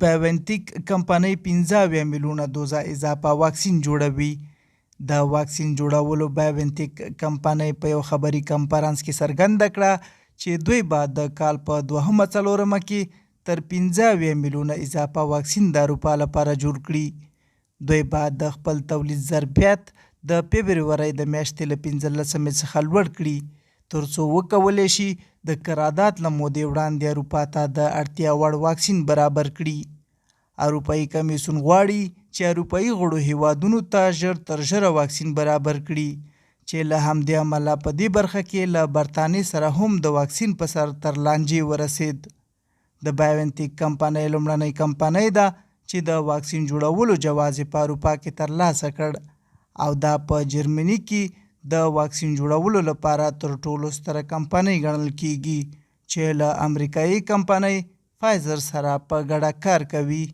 بایونټیک کمپنۍ 15 میلیونه دوزه اضافه واکسین جوړوي. د واکسین جوړولو بایونټیک کمپنۍ په یو خبري کنفرانس کې څرګنده کړه چې دوی به د کال په دوهمه څلورمه کې تر 15 میلیونه اضافه واکسین د اروپا لپاره جوړ کړي. دوی به د خپل تولید ظرفیت د فبرورۍ د میاشتې له 15 څخه لوړ کړي تر څو وکولی شي د قرارداد له مودې وړاندې اروپا ته د اړتیا وړ واکسین برابر کړي. اروپایي کمیسیون غواړي چې اروپایي غړو هیوادونو ته ژر تر ژره واکسین برابر کړي چې له همدې امله په دې برخه کې له برطانیې سره هم د واکسین په سر تر لانجې ورسېد. د بایونټیک کمپنۍ لومړنۍ کمپنۍ ده چې د واکسین جوړولو جواز په اروپا کې ترلاسه کړ او دا په جرمني کې د واکسین جوړولو لپاره تر ټولو ستره کمپنۍ ګڼل کیږي چې له امریکایي کمپنۍ فایزر سره په ګډه کار کوي.